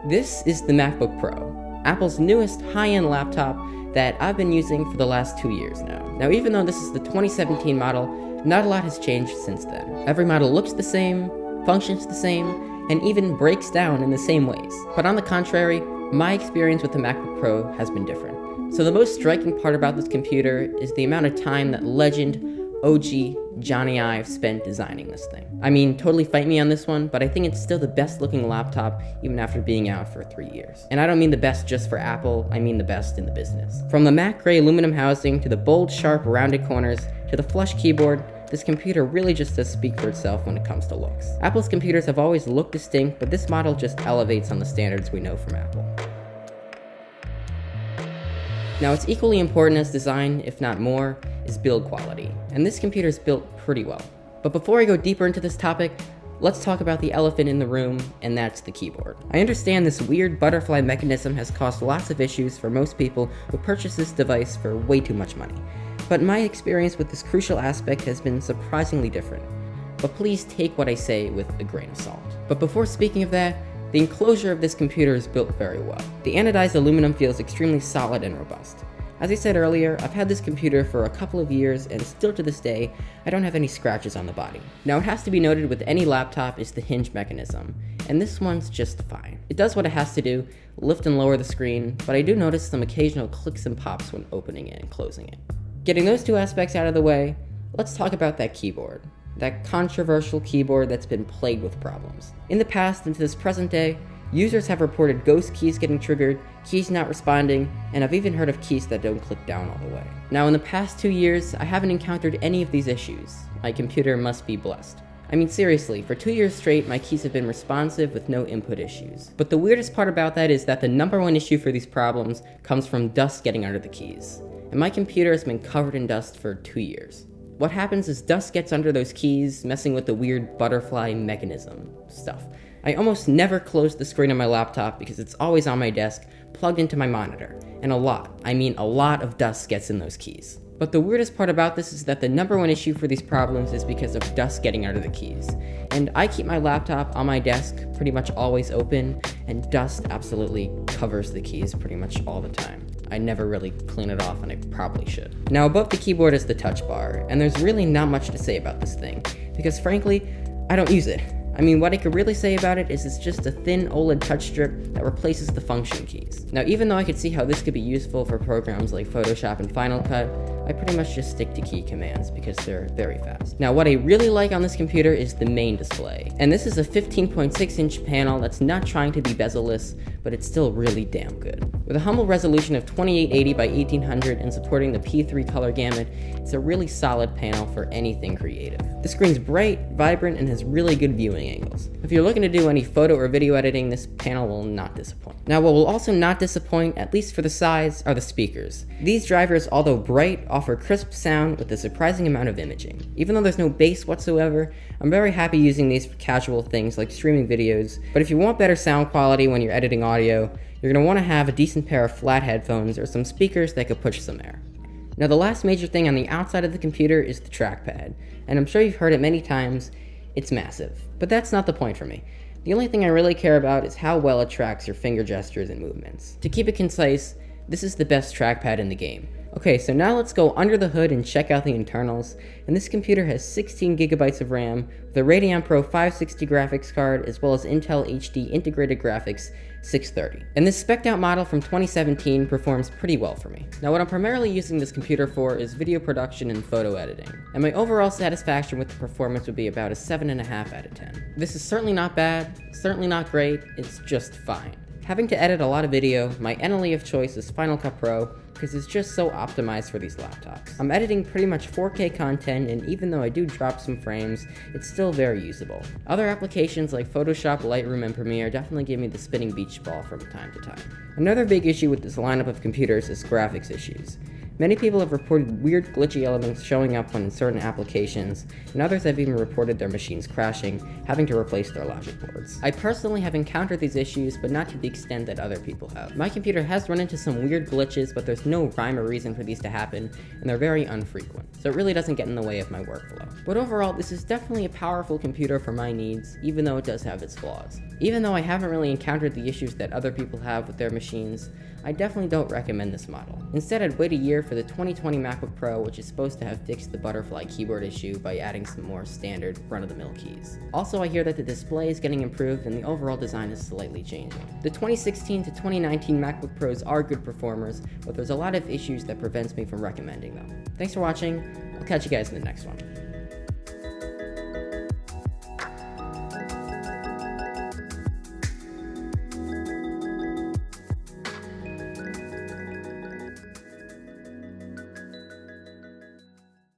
This is the MacBook Pro, Apple's newest high-end laptop that I've been using for the last 2 years now. Now, even though this is the 2017 model, not a lot has changed since then. Every model looks the same, functions the same, and even breaks down in the same ways. But on the contrary, my experience with the MacBook Pro has been different. So the most striking part about this computer is the amount of time that legend OG Johnny Ive spent designing this thing. I mean, totally fight me on this one, but I think it's still the best looking laptop even after being out for 3 years. And I don't mean the best just for Apple, I mean the best in the business. From the matte gray aluminum housing, to the bold, sharp, rounded corners, to the flush keyboard, this computer really just does speak for itself when it comes to looks. Apple's computers have always looked distinct, but this model just elevates on the standards we know from Apple. Now, what's equally important as design, if not more, is build quality, and this computer is built pretty well. But before I go deeper into this topic, let's talk about the elephant in the room, and that's the keyboard. I understand this weird butterfly mechanism has caused lots of issues for most people who purchase this device for way too much money, but my experience with this crucial aspect has been surprisingly different. But please take what I say with a grain of salt. But before speaking of that, the enclosure of this computer is built very well. The anodized aluminum feels extremely solid and robust. As I said earlier, I've had this computer for a couple of years, and still to this day, I don't have any scratches on the body. Now, it has to be noted with any laptop is the hinge mechanism, and this one's just fine. It does what it has to do, lift and lower the screen, but I do notice some occasional clicks and pops when opening it and closing it. Getting those two aspects out of the way, let's talk about that keyboard. That controversial keyboard that's been plagued with problems. In the past and to this present day, users have reported ghost keys getting triggered, keys not responding, and I've even heard of keys that don't click down all the way. Now, in the past 2 years, I haven't encountered any of these issues. My computer must be blessed. I mean, seriously, for 2 years straight, my keys have been responsive with no input issues. But the weirdest part about that is that the number one issue for these problems comes from dust getting under the keys. And my computer has been covered in dust for 2 years. What happens is dust gets under those keys, messing with the weird butterfly mechanism stuff. I almost never close the screen on my laptop because it's always on my desk, plugged into my monitor. And a lot of dust gets in those keys. But the weirdest part about this is that the number one issue for these problems is because of dust getting under the keys. And I keep my laptop on my desk pretty much always open, and dust absolutely covers the keys pretty much all the time. I never really clean it off, and I probably should. Now, above the keyboard is the touch bar, and there's really not much to say about this thing, because frankly, I don't use it. I mean, what I could really say about it is it's just a thin OLED touch strip that replaces the function keys. Now, even though I could see how this could be useful for programs like Photoshop and Final Cut, I pretty much just stick to key commands because they're very fast. Now, what I really like on this computer is the main display. And this is a 15.6-inch panel that's not trying to be bezel-less, but it's still really damn good. With a humble resolution of 2880 by 1800 and supporting the P3 color gamut, it's a really solid panel for anything creative. The screen's bright, vibrant, and has really good viewing angles. If you're looking to do any photo or video editing, this panel will not disappoint. Now, what will also not disappoint, at least for the size, are the speakers. These drivers, although bright, offer crisp sound with a surprising amount of imaging. Even though there's no bass whatsoever, I'm very happy using these for casual things like streaming videos, but if you want better sound quality when you're editing audio, you're going to want to have a decent pair of flat headphones or some speakers that could push some air. Now, the last major thing on the outside of the computer is the trackpad, and I'm sure you've heard it many times, it's massive. But that's not the point for me. The only thing I really care about is how well it tracks your finger gestures and movements. To keep it concise, this is the best trackpad in the game. Okay, so now let's go under the hood and check out the internals, and this computer has 16 gigabytes of RAM with a Radeon Pro 560 graphics card as well as Intel HD integrated graphics 630. And this spec'd out model from 2017 performs pretty well for me. Now, what I'm primarily using this computer for is video production and photo editing, and my overall satisfaction with the performance would be about a 7.5 out of 10. This is certainly not bad, certainly not great, it's just fine. Having to edit a lot of video, my NLE of choice is Final Cut Pro because it's just so optimized for these laptops. I'm editing pretty much 4K content, and even though I do drop some frames, it's still very usable. Other applications like Photoshop, Lightroom, and Premiere definitely give me the spinning beach ball from time to time. Another big issue with this lineup of computers is graphics issues. Many people have reported weird glitchy elements showing up on certain applications, and others have even reported their machines crashing, having to replace their logic boards. I personally have encountered these issues, but not to the extent that other people have. My computer has run into some weird glitches, but there's no rhyme or reason for these to happen, and they're very infrequent, so it really doesn't get in the way of my workflow. But overall, this is definitely a powerful computer for my needs, even though it does have its flaws. Even though I haven't really encountered the issues that other people have with their machines, I definitely don't recommend this model. Instead, I'd wait a year for the 2020 MacBook Pro, which is supposed to have fixed the butterfly keyboard issue by adding some more standard run-of-the-mill keys. Also, I hear that the display is getting improved and the overall design is slightly changing. The 2016 to 2019 MacBook Pros are good performers, but there's a lot of issues that prevents me from recommending them. Thanks for watching. I'll catch you guys in the next one.